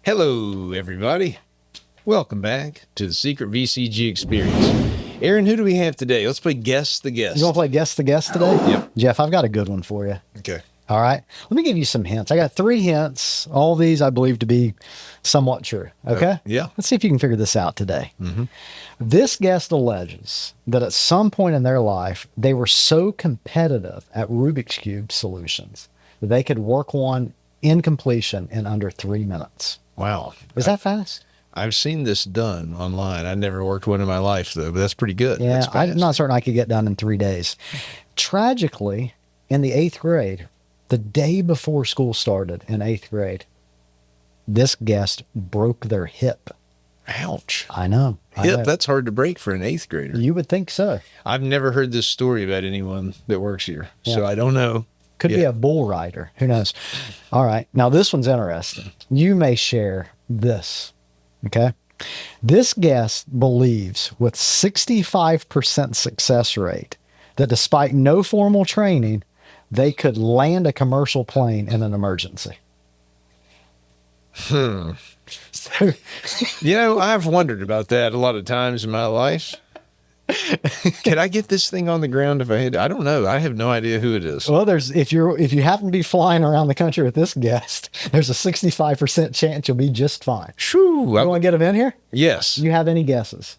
Hello, everybody. Welcome back to the Secret VCG Experience. Aaron, who do we have today? Let's play Guess the Guest. You want to play Guess the Guest today? Yep. Jeff, I've got a good one for you. Okay. All right. Let me give you some hints. I got 3 hints. All these I believe to be somewhat true. Okay? Yeah. Let's see if you can figure this out today. This guest alleges that at some point in their life, they were so competitive at Rubik's Cube solutions that they could work one in completion in under 3 minutes. Wow. Is that fast? I've seen this done online. I never worked one in my life, though, but that's pretty good. Yeah, That's fast. I'm not certain I could get done in 3 days. Tragically, in the 8th grade, the day before school started in 8th grade, this guest broke their hip. Ouch. I know. Hip, that's hard to break for an 8th grader. You would think so. I've never heard this story about anyone that works here, so Yeah. I don't know. Could be a bull rider. Who knows? All right. Now, this one's interesting. You may share this. Okay. This guest believes with 65% success rate that despite no formal training, they could land a commercial plane in an emergency. So, You know, I've wondered about that a lot of times in my life. Could I get this thing on the ground if I had? I don't know. I have no idea who it is. well, if you happen to be flying around the country with this guest, there's a 65% chance you'll be just fine. Shoo. You want to get him in here? Yes. You have any guesses?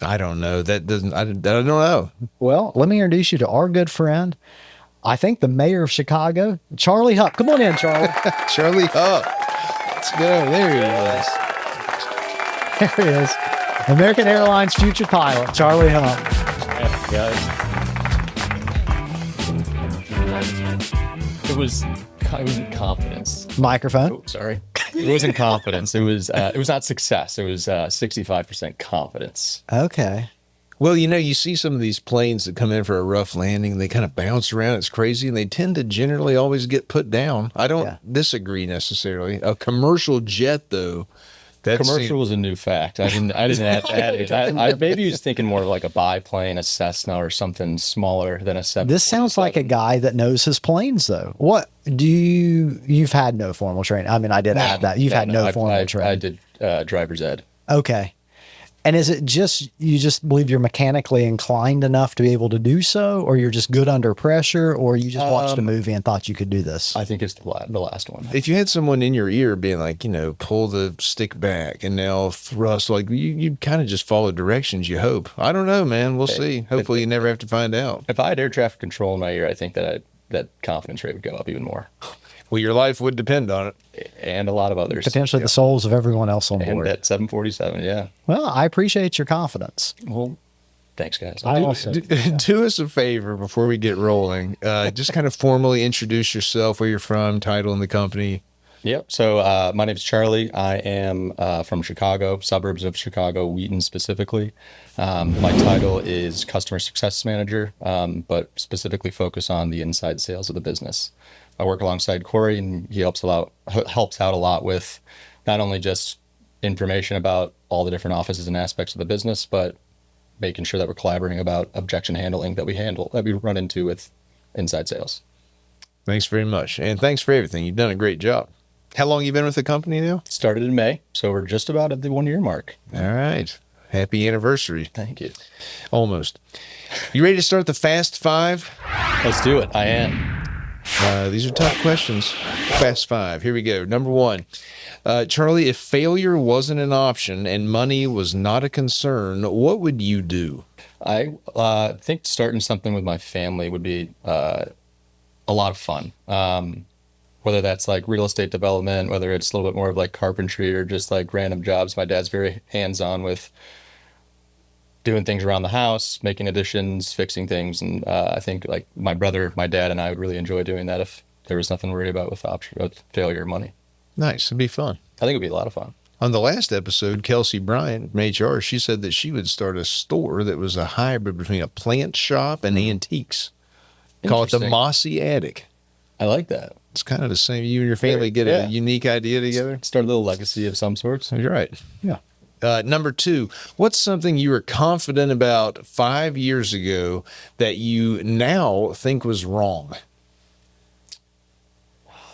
I don't know. That doesn't. I don't know. Well, let me introduce you to our good friend. I think the mayor of Chicago, Charlie Hupp. Come on in, Charlie. Charlie Hupp. Let's go. There he is. There he is. American Airlines future pilot, Charlie Hupp. Guys. It wasn't confidence. Microphone. Oh, sorry. It wasn't confidence. It was not success. It was 65% confidence. Okay. Well, you know, you see some of these planes that come in for a rough landing. They kind of bounce around. It's crazy, and they tend to generally always get put down. I don't disagree necessarily. A commercial jet, though. Commercial was a new fact. I didn't add it. I maybe was thinking more of like a biplane, a Cessna, or something smaller than a 747. This sounds like a guy that knows his planes, though. What do you've had no formal training? I mean, I did add that. You've had no formal training. I did driver's ed. Okay. And is it you just believe you're mechanically inclined enough to be able to do so, or you're just good under pressure, or you just watched a movie and thought you could do this? I think it's the last one. If you had someone in your ear being like, you know, pull the stick back and now thrust, like you kind of just follow directions, you hope. I don't know, man. We'll see. Hopefully you never have to find out. If I had air traffic control in my ear, I think that confidence rate would go up even more. Well, your life would depend on it. And a lot of others. Potentially the souls of everyone else on And board. that 747, yeah. Well, I appreciate your confidence. Well, thanks, guys. I also Do us a favor before we get rolling. Just kind of formally introduce yourself, where you're from, title in the company. Yep. So my name is Charlie. I am from Chicago, suburbs of Chicago, Wheaton specifically. My title is Customer Success Manager, but specifically focus on the inside sales of the business. I work alongside Corey, and he helps out a lot with not only just information about all the different offices and aspects of the business, but making sure that we're collaborating about objection handling that we run into with inside sales. Thanks very much. And thanks for everything. You've done a great job. How long you been with the company now? Started in May, so we're just about at the 1 year mark. All right. Happy anniversary. Thank you. Almost. You ready to start the Fast Five? Let's do it. I am. These are tough questions. Fast Five. Here we go. Number 1. Charlie, if failure wasn't an option and money was not a concern, what would you do? I think starting something with my family would be a lot of fun. Whether that's like real estate development, whether it's a little bit more of like carpentry or just like random jobs. My dad's very hands-on with doing things around the house, making additions, fixing things. And I think like my brother, my dad, and I would really enjoy doing that if there was nothing to worry about with failure or money. Nice. It'd be fun. I think it'd be a lot of fun. On the last episode, Kelsey Bryant from HR, she said that she would start a store that was a hybrid between a plant shop and antiques. Call it the Interesting. Mossy Attic. I like that. It's kind of the same. You and your family get a unique idea together. Start a little legacy of some sorts. You're right. Yeah. Number 2, what's something you were confident about 5 years ago that you now think was wrong?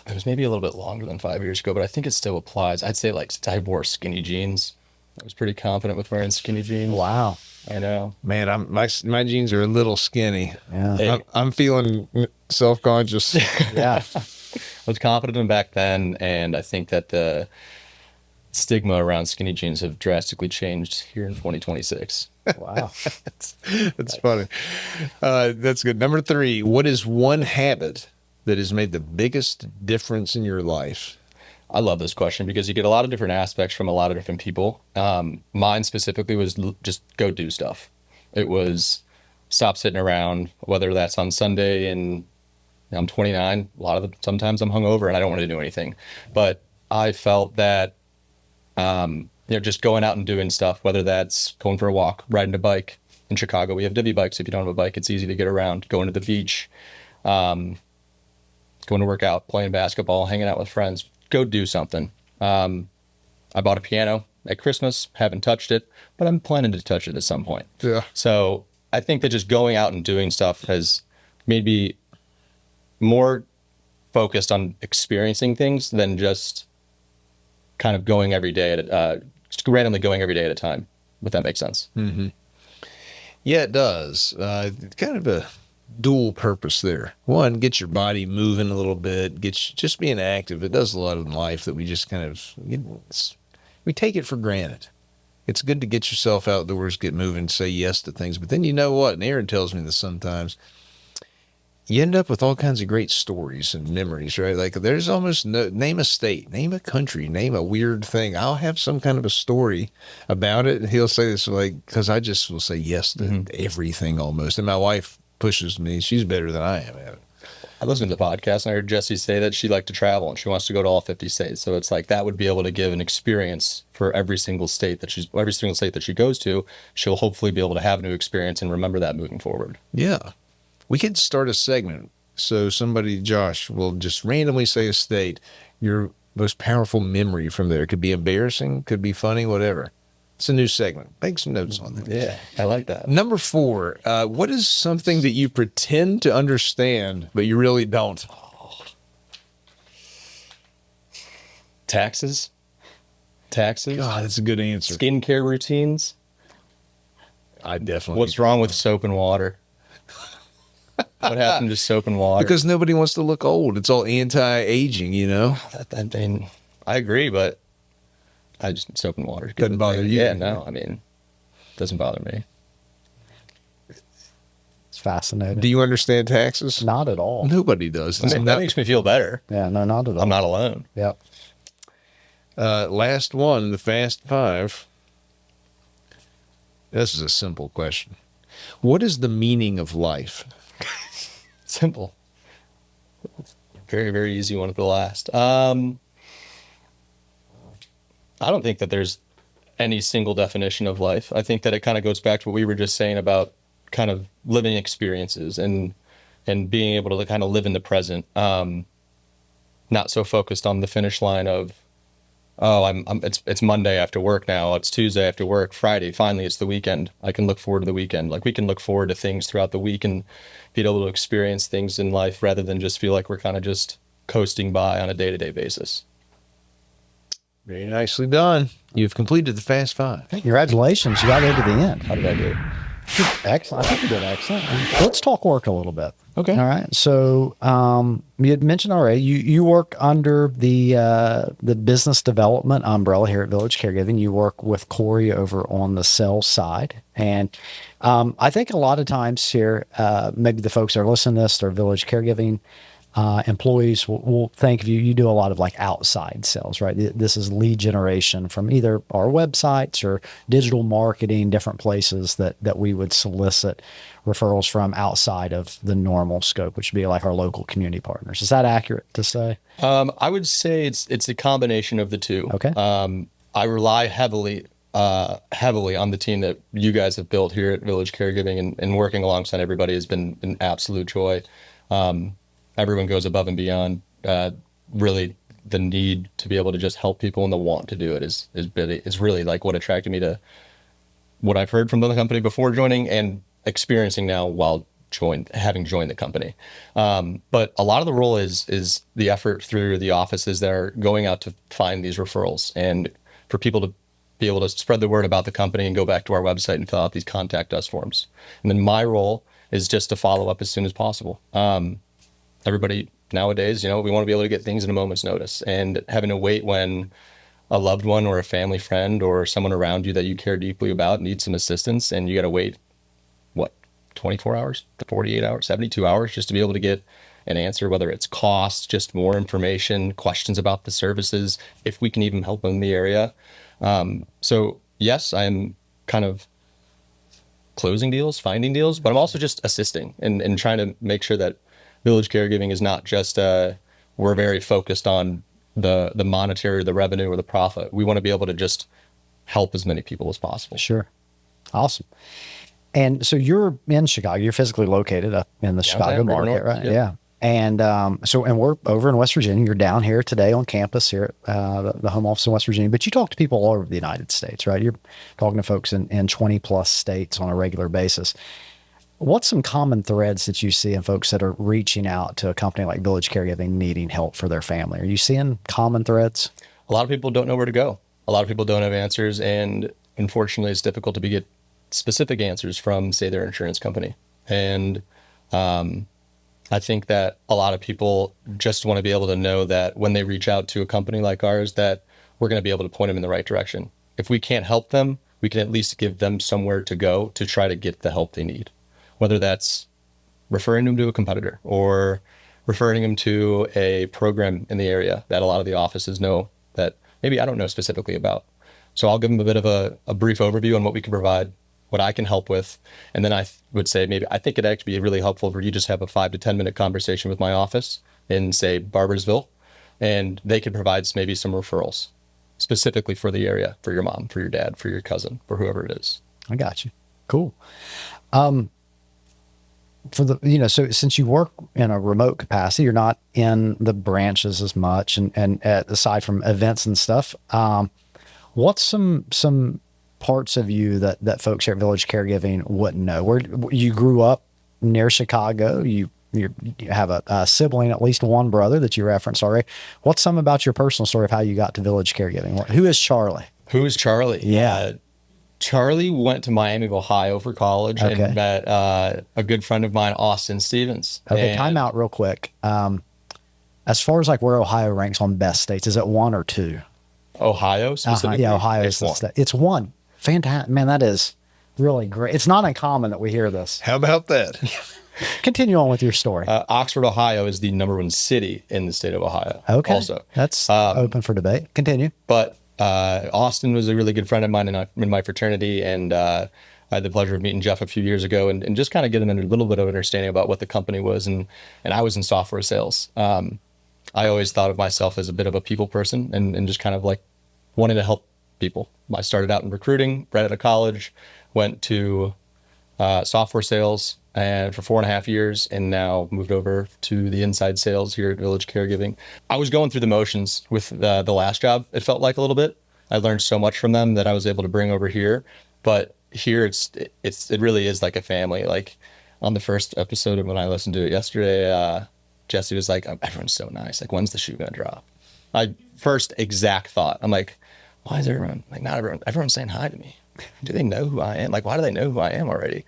it was maybe a little bit longer than 5 years ago, but I think it still applies. I'd say like I wore skinny jeans. I was pretty confident with wearing skinny jeans. Wow. I know. Man, my jeans are a little skinny. Yeah. Hey. I'm feeling self-conscious. Yeah. I was confident in back then, and I think that the stigma around skinny jeans have drastically changed here in 2026. Wow. That's funny. That's good. Number 3, what is one habit that has made the biggest difference in your life? I love this question because you get a lot of different aspects from a lot of different people. Mine specifically was just go do stuff. It was stop sitting around, whether that's on Sunday and I'm 29. Sometimes I'm hungover and I don't want to do anything. But I felt that, just going out and doing stuff, whether that's going for a walk, riding a bike. In Chicago, we have divvy bikes. If you don't have a bike, it's easy to get around. Going to the beach, going to work out, playing basketball, hanging out with friends. Go do something. I bought a piano at Christmas, haven't touched it, but I'm planning to touch it at some point. Yeah. So I think that just going out and doing stuff has made me more focused on experiencing things than just kind of going every day just randomly going every day at a time, if that makes sense. Mm-hmm. Yeah, it does. Kind of a dual purpose there. One, get your body moving a little bit, just being active. It does a lot in life that we just kind of, we take it for granted. It's good to get yourself outdoors, get moving, say yes to things. But then you know what? And Aaron tells me this sometimes. You end up with all kinds of great stories and memories, right? Like there's almost name a state, name a country, name a weird thing. I'll have some kind of a story about it. And he'll say this because I just will say yes to everything almost. And my wife pushes me. She's better than I am at it. I listened to the podcast and I heard Jessie say that she liked to travel and she wants to go to all 50 states. So it's like that would be able to give an experience for every single state that she goes to. She'll hopefully be able to have a new experience and remember that moving forward. Yeah. We could start a segment. So somebody, Josh, will just randomly say a state, your most powerful memory from there. It could be embarrassing, could be funny, whatever. It's a new segment. Make some notes on that. Yeah, I like that. Number 4, what is something that you pretend to understand, but you really don't? Taxes. God, that's a good answer. Skincare routines. I definitely. What's wrong with soap and water? What happened to soap and water? Because nobody wants to look old. It's all anti-aging, you know? I agree, but soap and water. Doesn't bother you. Yeah, no, doesn't bother me. It's fascinating. Do you understand taxes? Not at all. Nobody does. That makes me feel better. Yeah, no, not at all. I'm not alone. Yep. Last one, the Fast 5. This is a simple question. What is the meaning of life? Simple. Very, very easy one at the last. I don't think that there's any single definition of life. I think that it kind of goes back to what we were just saying about kind of living experiences and being able to kind of live in the present. Not so focused on the finish line of, it's Monday after work now. It's Tuesday after work. Friday, finally, it's the weekend. I can look forward to the weekend. Like we can look forward to things throughout the week and be able to experience things in life rather than just feel like we're kind of just coasting by on a day-to-day basis. Very nicely done. You've completed the Fast 5. Congratulations. You got into the end. How did I do? Excellent. I think you did excellent. Let's talk work a little bit. Okay. All right. So you had mentioned already you work under the business development umbrella here at Village Caregiving. You work with Corey over on the sales side, and I think a lot of times here, maybe the folks that are listening to this, they're Village Caregiving employees will think of you. You do a lot of like outside sales, right? This is lead generation from either our websites or digital marketing, different places that we would solicit referrals from outside of the normal scope, which would be like our local community partners. Is that accurate to say? I would say it's a combination of the two. Okay. I rely heavily on the team that you guys have built here at Village Caregiving, and working alongside everybody has been an absolute joy. Everyone goes above and beyond. Really, the need to be able to just help people and the want to do it is really like what attracted me to what I've heard from the company before joining and experiencing now while having joined the company. But a lot of the role is the effort through the offices that are going out to find these referrals, and for people to be able to spread the word about the company and go back to our website and fill out these contact us forms. And then my role is just to follow up as soon as possible. Everybody nowadays, we want to be able to get things in a moment's notice, and having to wait when a loved one or a family friend or someone around you that you care deeply about needs some assistance, and you got to wait, 24 hours to 48 hours, 72 hours just to be able to get an answer, whether it's cost, just more information, questions about the services, if we can even help in the area. So yes, I'm kind of closing deals, finding deals, but I'm also just assisting and trying to make sure that Village Caregiving is not just, we're very focused on the monetary, the revenue, or the profit. We want to be able to just help as many people as possible. Sure. Awesome. And so you're in Chicago. You're physically located up in the Chicago market, right? Yep. Yeah. And and we're over in West Virginia. You're down here today on campus here at the home office in West Virginia. But you talk to people all over the United States, right? You're talking to folks in 20 plus states on a regular basis. What's some common threads that you see in folks that are reaching out to a company like Village Caregiving needing help for their family? Are you seeing common threads? A lot of people don't know where to go. A lot of people don't have answers, and unfortunately, it's difficult to get specific answers from, say, their insurance company. And I think that a lot of people just want to be able to know that when they reach out to a company like ours, that we're going to be able to point them in the right direction. If we can't help them, we can at least give them somewhere to go to try to get the help they need, whether that's referring them to a competitor or referring them to a program in the area that a lot of the offices know that maybe I don't know specifically about. So I'll give them a bit of a brief overview on what we can provide, what I can help with. And then I would say, maybe I think it'd actually be really helpful for you just have a 5 to 10 minute conversation with my office in, say, Barboursville, and they could provide maybe some referrals specifically for the area, for your mom, for your dad, for your cousin, for whoever it is. I got you. Cool. For the, so since you work in a remote capacity, you're not in the branches as much, and aside from events and stuff, what's some parts of you that folks here at Village Caregiving wouldn't know? Where you grew up near Chicago, you have a sibling, at least one brother that you referenced already. What's some about your personal story of how you got to Village Caregiving? Who is Charlie? Who is Charlie? Yeah. Charlie went to Miami of Ohio for college and met a good friend of mine, Austin Stevens. Okay, time out real quick. As far as like where Ohio ranks on best states, is it 1 or 2? Ohio specifically? Yeah, Ohio is the state. It's 1. Fantastic. Man, that is really great. It's not uncommon that we hear this. How about that? Continue on with your story. Oxford, Ohio is the #1 city in the state of Ohio. Okay. Also. That's open for debate. Continue. But Austin was a really good friend of mine in my fraternity, and I had the pleasure of meeting Jeff a few years ago and just kind of getting a little bit of understanding about what the company was. And I was in software sales. I always thought of myself as a bit of a people person and just kind of like wanting to help people. I started out in recruiting right out of college, went to software sales and for 4.5 years, and now moved over to the inside sales here at Village Caregiving. I was going through the motions with the last job. It felt like a little bit. I learned so much from them that I was able to bring over here. But here it really is like a family. Like on the first episode of when I listened to it yesterday, Jesse was like, everyone's so nice. Like, when's the shoe gonna drop? My first exact thought. I'm like, why is everyone like, not everyone, everyone's saying hi to me. Do they know who I am? Like, why do they know who I am already?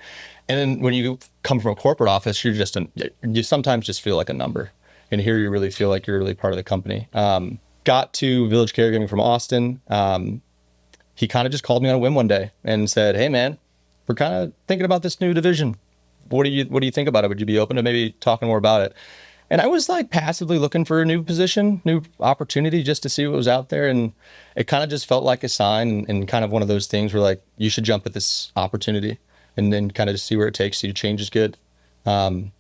And then when you come from a corporate office, you sometimes just feel like a number. And here you really feel like you're really part of the company. Got to Village Caregiving from Austin. He kind of just called me on a whim one day and said, hey man, we're kind of thinking about this new division. What do you think about it? Would you be open to maybe talking more about it? And I was like passively looking for a new position, new opportunity, just to see what was out there. And it kind of just felt like a sign and kind of one of those things where like, you should jump at this opportunity and then kind of just see where it takes you. Change is good. And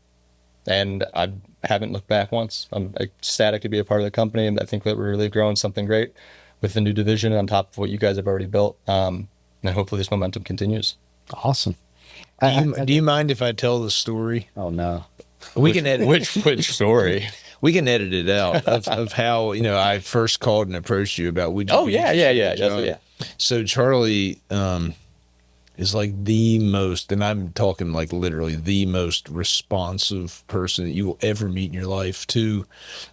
I haven't looked back once. I'm ecstatic to be a part of the company. And I think that we're really growing something great with the new division on top of what you guys have already built. And hopefully this momentum continues. Awesome. Do you mind if I tell the story? Oh no. We can edit which story. We can edit it out of how I first called and approached you about. Yeah. So Charlie, is like the most, and I'm talking like literally the most responsive person that you will ever meet in your life to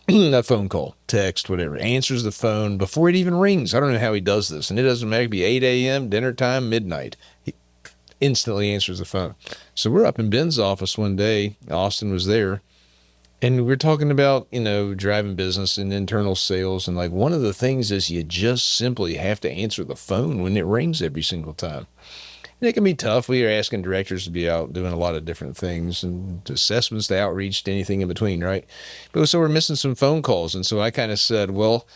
a phone call, text, whatever. Answers the phone before it even rings. I don't know how he does this. And it doesn't matter. It could be 8 a.m., dinner time, midnight. He instantly answers the phone. So we're up in Ben's office one day. Austin was there. And we're talking about, driving business and internal sales. And like one of the things is you just simply have to answer the phone when it rings every single time. And it can be tough. We are asking directors to be out doing a lot of different things, and assessments to outreach to anything in between, right? But so we're missing some phone calls. And so I kind of said, well,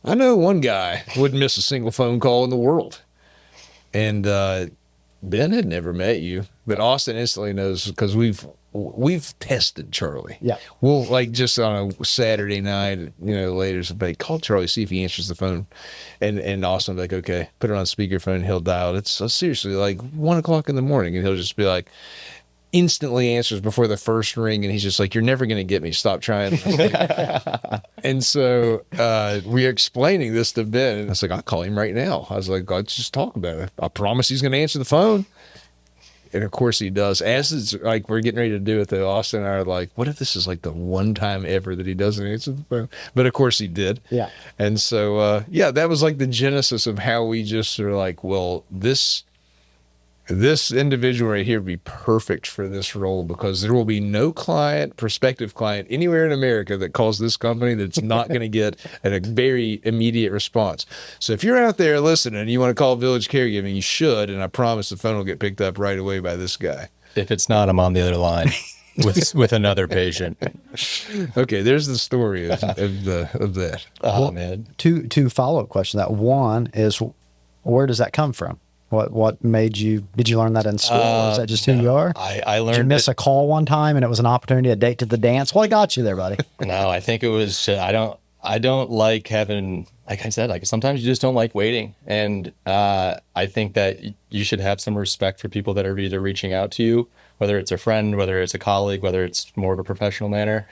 I know one guy wouldn't miss a single phone call in the world. And Ben had never met you, but Austin instantly knows because we've tested Charlie. Yeah. We'll like just on a Saturday night, later somebody call Charlie, see if he answers the phone. And Austin will be like, okay, put it on speakerphone, he'll dial. It's seriously like 1 o'clock in the morning, and he'll just be like, instantly answers before the first ring, and he's just like, you're never going to get me, stop trying. And so we're explaining this to Ben, and I was like, I'll call him right now. I was like, let's just talk about it. I promise he's going to answer the phone. And of course he does. As it's like we're getting ready to do it, though, Austin and I are like, what if this is like the one time ever that he doesn't answer the phone? But of course he did. Yeah. And so that was like the genesis of how we just are like, well, this individual right here would be perfect for this role, because there will be no prospective client anywhere in America that calls this company that's not going to get a very immediate response. So if you're out there listening and you want to call Village Caregiving, you should, and I promise the phone will get picked up right away by this guy. If it's not, I'm on the other line with another patient. Okay, there's the story of that. Oh, man. Two follow-up questions. That one is, where does that come from? What made you, did you learn that in school? Or is that just who you are? I learned. Did you miss a call one time and it was an opportunity, a date to the dance? Well, I got you there, buddy. No, I think it was, I don't like having, like I said, like sometimes you just don't like waiting. And I think that you should have some respect for people that are either reaching out to you, whether it's a friend, whether it's a colleague, whether it's more of a professional manner.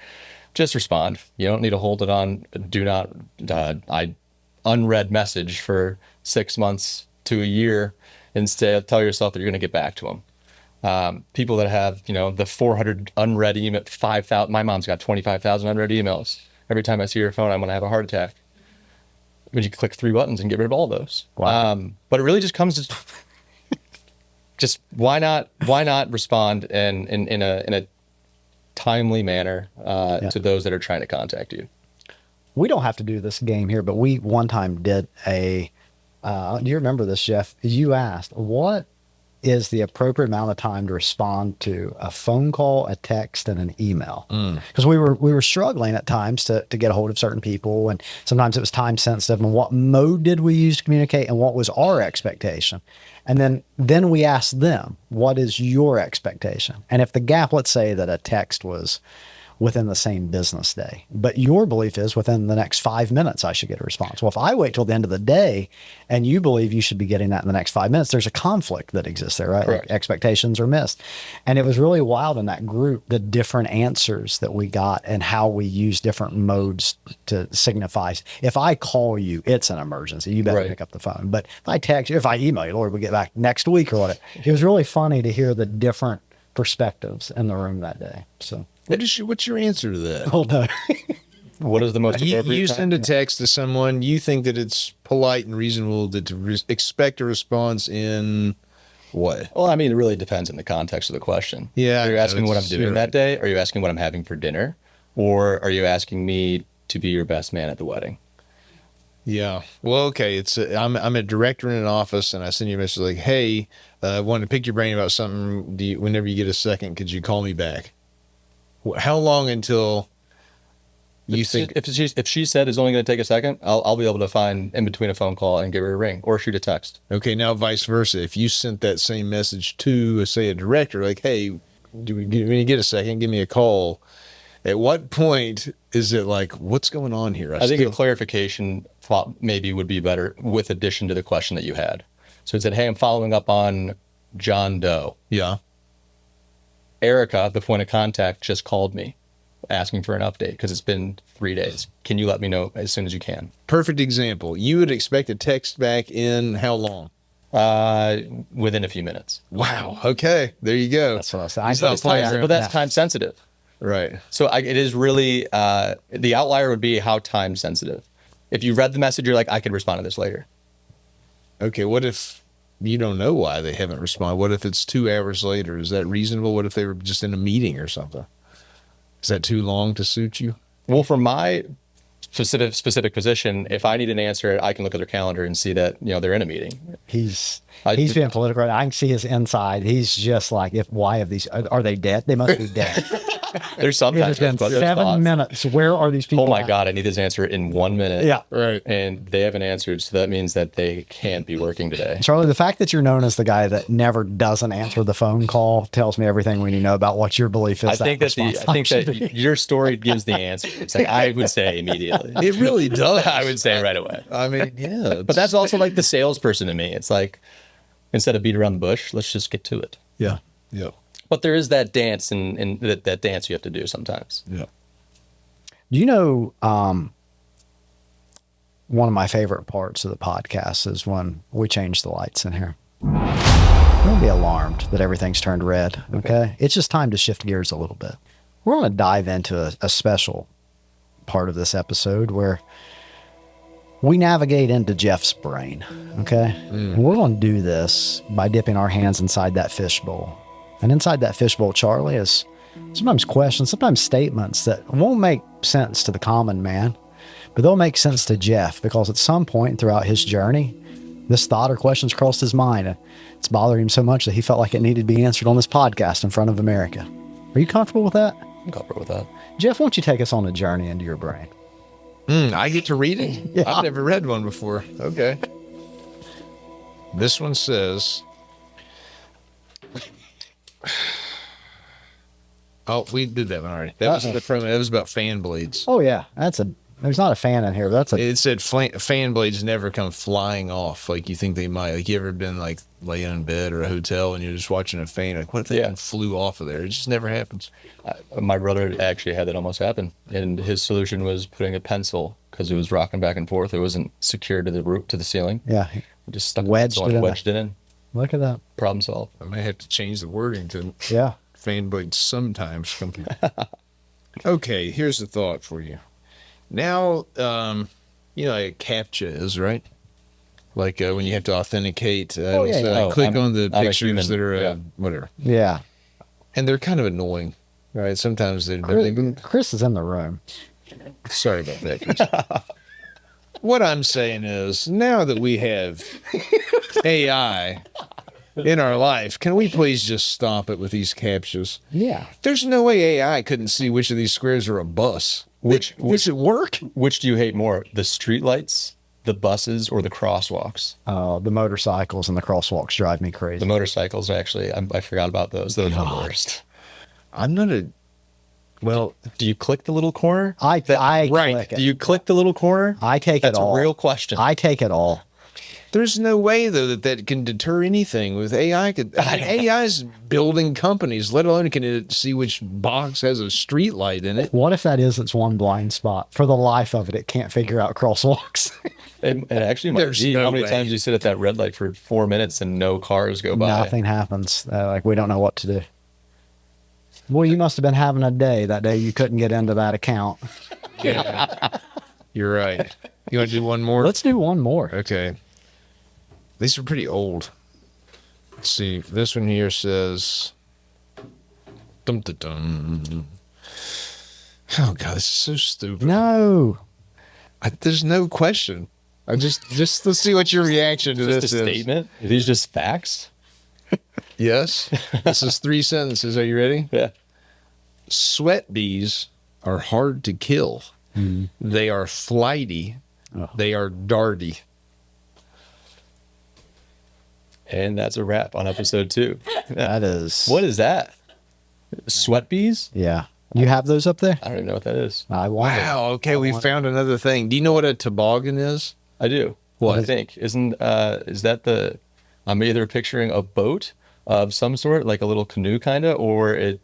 Just respond. You don't need to hold it on. Do not, unread message for 6 months to a year. Instead, tell yourself that you're going to get back to them. People that have, the 400 unread email, 5,000. My mom's got 25,000 unread emails. Every time I see her phone, I'm going to have a heart attack. When you click 3 buttons and get rid of all those. Wow. But it really just comes to just why not respond in a timely manner to those that are trying to contact you. We don't have to do this game here, but we one time did do you remember this, Jeff? You asked, what is the appropriate amount of time to respond to a phone call, a text, and an email? Because we were struggling at times to get a hold of certain people, and sometimes it was time sensitive. And what mode did we use to communicate, and what was our expectation? And then we asked them, what is your expectation? And if the gap, let's say that a text was within the same business day, but your belief is within the next 5 minutes, I should get a response. Well, if I wait till the end of the day and you believe you should be getting that in the next 5 minutes, there's a conflict that exists there, right? Correct. Like expectations are missed. And it was really wild in that group, the different answers that we got and how we use different modes to signify. If I call you, it's an emergency. You better Right. pick up the phone. But if I text you, if I email you, Lord, we'll get back next week or whatever. It was really funny to hear the different perspectives in the room that day. So. What's your answer to that? Oh, no. What is the most appropriate You time? send a text to someone, you think that it's polite and reasonable to expect a response in what? Well, I mean, it really depends on the context of the question. Yeah, Are you asking what I'm doing you're that day? Are you asking what I'm having for dinner? Or are you asking me to be your best man at the wedding? Yeah. Well, okay. I'm a director in an office, and I send you a message like, "Hey, I wanted to pick your brain about something. Whenever you get a second, could you call me back?" How long until you think? If she said it's only going to take a second, I'll be able to find in between a phone call and give her a ring or shoot a text. Okay, now vice versa. If you sent that same message to, say, a director, like, "Hey, when you get a second, give me a call." At what point is it like, what's going on here? I think a clarification thought maybe would be better with addition to the question that you had. So it said, "Hey, I'm following up on John Doe. Yeah. Erica, the point of contact, just called me asking for an update because it's been 3 days. Can you let me know as soon as you can?" Perfect example. You would expect a text back in how long? Within a few minutes. Wow. Okay. There you go. That's what I was saying. He's not playing around. But that's time sensitive. Right. So it is really, the outlier would be how time sensitive. If you read the message, you're like, I could respond to this later. Okay. What if you don't know why they haven't responded? What if it's 2 hours later? Is that reasonable? What if they were just in a meeting or something? Is that too long to suit you? Well, for my specific position, if I need an answer, I can look at their calendar and see that, they're in a meeting. He's being political. I can see his inside. He's just like, why have these? Are they dead? They must be dead. There's It sometimes has been 7 minutes. Where are these people? Oh my at? God, I need this answer in 1 minute. Yeah. Right. And they haven't answered, so that means that they can't be working today. Charlie, the fact that you're known as the guy that never doesn't answer the phone call tells me everything we need to know about what your belief is. I think that your story gives the answer. It's like I would say immediately. It really does. I would say right away. I mean, yeah. But that's also like the salesperson to me. It's like, instead of beat around the bush, let's just get to it. Yeah. Yeah. But there is that dance and that dance you have to do sometimes. Yeah. Do you know, one of my favorite parts of the podcast is when we change the lights in here. Don't be alarmed that everything's turned red, okay? It's just time to shift gears a little bit. We're going to dive into a special part of this episode where we navigate into Jeff's brain, okay? And we're going to do this by dipping our hands inside that fishbowl. And inside that fishbowl, Charlie, is sometimes questions, sometimes statements that won't make sense to the common man, but they'll make sense to Jeff because at some point throughout his journey, this thought or questions crossed his mind. And it's bothering him so much that he felt like it needed to be answered on this podcast in front of America. Are you comfortable with that? I'm comfortable with that. Jeff, why don't you take us on a journey into your brain? I get to read it? Yeah. I've never read one before. Okay. This one says, oh, we did that one already. That was about fan blades. Oh, yeah. There's not a fan in here, but that's It said fan blades never come flying off like you think they might. Like, you ever been like laying in bed or a hotel and you're just watching a fan? Like, what if that thing flew off of there? It just never happens. My brother actually had that almost happen, and his solution was putting a pencil because it was rocking back and forth. It wasn't secured to the roof to the ceiling. yeah. Just stuck Wedged wedged it in wedged it in. Look at that. Problem solved. I may have to change the wording to Yeah. fan blades sometimes. Okay, here's the thought for you. Now, like CAPTCHA is, right? Like when you have to authenticate. yeah. Click on the I'm a pictures human. that are Yeah. whatever. Yeah. And they're kind of annoying, right? Sometimes they're Chris is in the room. sorry about that, Chris. What I'm saying is, now that we have AI in our life, can we please just stop it with these CAPTCHAs? Yeah. There's no way AI couldn't see which of these squares are a bus. Does it work? Which do you hate more, the street lights, the buses, or the crosswalks? The motorcycles and the crosswalks drive me crazy. The motorcycles, actually, I forgot about those. Those are the worst. I'm not a. Well, Do you click the little corner? I right. click it. Do you click the little corner? I take That's it all. a real question. I take it all. there's no way though that can deter anything with AI. AI's building companies, let alone can it see which box has a street light in it. What if that is its one blind spot? For the life of it, it can't figure out crosswalks. It actually might There's be. no How many way. times you sit at that red light for 4 minutes and no cars go by? Nothing happens. Like we don't know what to do. Well, you must have been having a day that day. You couldn't get into that account. Yeah. You're right. You want to do one more? Let's do one more. Okay. These are pretty old. Let's see. This one here says. Dum dum dum. Oh God, this is so stupid. No. There's no question. I just let's see what your reaction to Just this a is. statement? Are these just facts? Yes. This is 3 sentences. Are you ready? Yeah. Sweat bees are hard to kill. They are flighty. Oh. They are darty. And that's a wrap on episode 2. That is. What is that? Sweat bees? Yeah. You have those up there? I don't even know what that is. I want it. Wow. Okay, we found another thing. Do you know what a toboggan is? I do. What? I think. Is that the, I'm either picturing a boat of some sort, like a little canoe kind of, or I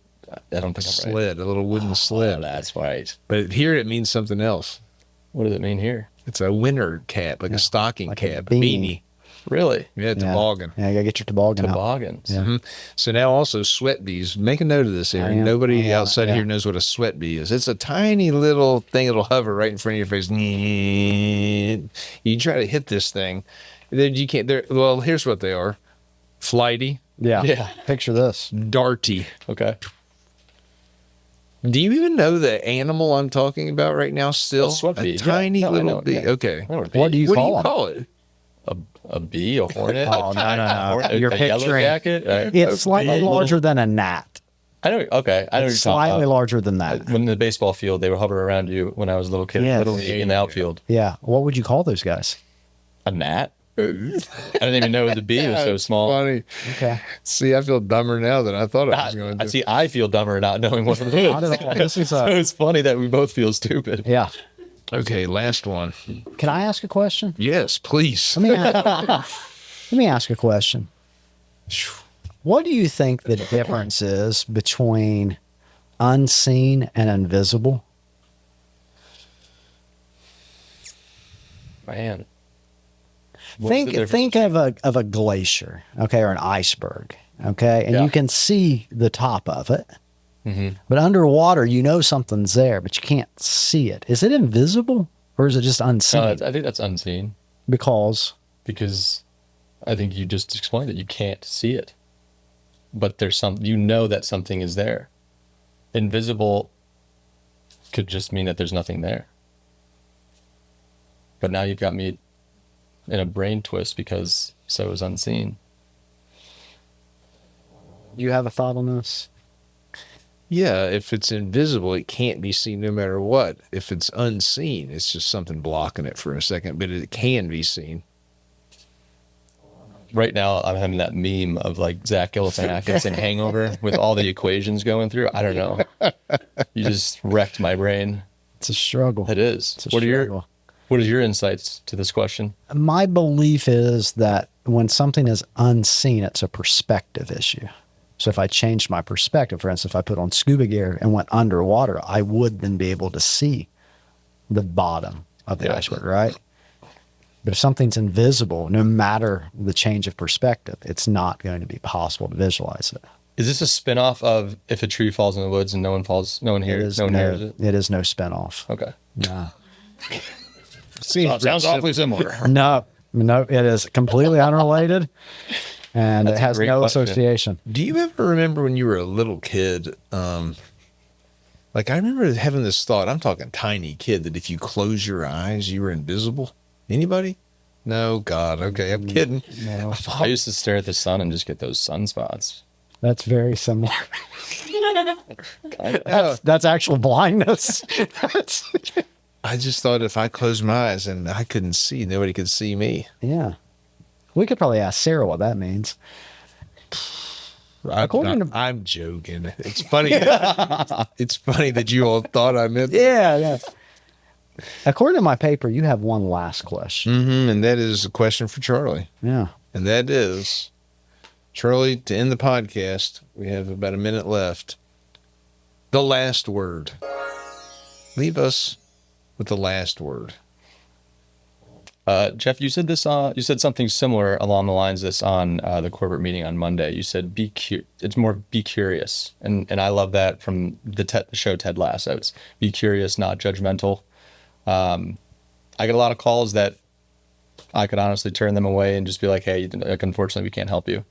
don't think I'm right. Sled, a little wooden Oh, sled. that's right. But here it means something else. What does it mean here? It's a winter cap, like a stocking like a cap, beanie. Really? Yeah, toboggan. Yeah, you gotta get your toboggan out. Toboggans. Yeah. So now also sweat bees. Make a note of this, Aaron. am. Nobody Yeah, outside yeah. here knows what a sweat bee is. It's a tiny little thing that'll hover right in front of your face. You try to hit this thing, then you can't. Well, here's what they are: flighty, Yeah. Yeah. Picture this. darty. Okay. Do you even know the animal I'm talking about right now? Still, A sweat bee. Yeah. tiny No, I little know. bee. Yeah. Okay. I know What do you What do call you them? call it? A bee, a hornet? Oh, no. A You're yellow picturing. jacket? It's slightly bee. larger than a gnat. I know. Okay. I know what you're It's talking slightly about. larger than that. When in the baseball field, they would hover around you when I was a little kid, Yes. little league in the outfield. Yeah. What would you call those guys? A gnat? I didn't even know it was a bee. It was so small. Funny. Okay. See, I feel dumber now than I thought I was going I to. see. I feel dumber not knowing what it Not is. at all. This is So it's funny that we both feel stupid. yeah. Okay, last one. Can I ask a question? Yes, please. Let me ask a question. What do you think the difference is between unseen and invisible? Man. What's the difference? Think of a glacier, okay, or an iceberg, okay, and Yeah. you can see the top of it, Mhm. but underwater you know something's there, but you can't see it. Is it invisible or is it just unseen? No, I think that's unseen Because because I think you just explained that you can't see it, but there's you know that something is there. Invisible could just mean that there's nothing there. But now you've got me in a brain twist because so is unseen. you have a thought on this? Yeah, if it's invisible, it can't be seen no matter what. If it's unseen, it's just something blocking it for a second, but it can be seen. Right now, I'm having that meme of like Zach Galifianakis in Hangover with all the equations going through. I don't know. You just wrecked my brain. It's a struggle. It is. It's a What are struggle. what is your insights to this question? My belief is that when something is unseen, it's a perspective issue. So if I changed my perspective, for instance, if I put on scuba gear and went underwater, I would then be able to see the bottom of the Yeah. iceberg, right? But if something's invisible, no matter the change of perspective, it's not going to be possible to visualize it. Is this a spinoff of if a tree falls in the woods and no one hears it? It is no spinoff. Okay. No. Seems awfully similar. No, it is completely unrelated, and That's it a has great no question. association. Do you ever remember when you were a little kid? Like I remember having this thought. I'm talking tiny kid that if you close your eyes, you were invisible. Anybody? No, God. Okay, I'm kidding. No, I used to stare at the sun and just get those sunspots. that's very similar. That's actual blindness. I just thought if I closed my eyes and I couldn't see, nobody could see me. Yeah. We could probably ask Sarah what that means. I'm joking. It's funny. It's funny that you all thought I meant. Yeah. According to my paper, you have one last question. And that is a question for Charlie. Yeah. And that is, Charlie, to end the podcast, we have about a minute left. The last word. Leave us with the last word. Jeff, you said this. You said something similar along the lines of this on the corporate meeting on Monday. You said it's more be curious, and I love that from the show Ted Lasso. It's be curious, not judgmental. I get a lot of calls that I could honestly turn them away and just be like, hey, like, unfortunately, we can't help you.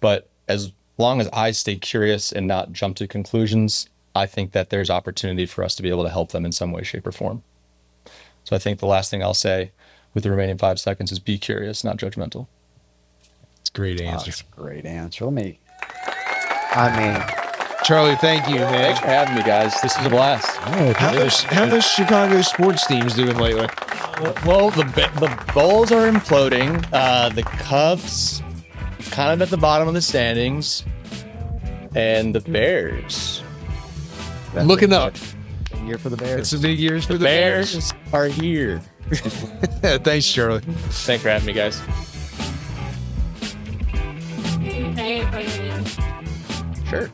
But as long as I stay curious and not jump to conclusions, I think that there's opportunity for us to be able to help them in some way, shape, or form. So I think the last thing I'll say with the remaining 5 seconds is be curious, not judgmental. It's a great answer. That's a great answer. Charlie, thank you, man. Thanks for having me, guys. This was a blast. How those Chicago sports teams doing lately? Well, the Bulls are imploding. The Cubs kind of at the bottom of the standings. And the Bears. Looking up. Year for the Bears. It's the big years for the Bears are here. Thanks, Charlie. Thanks for having me, guys. Sure.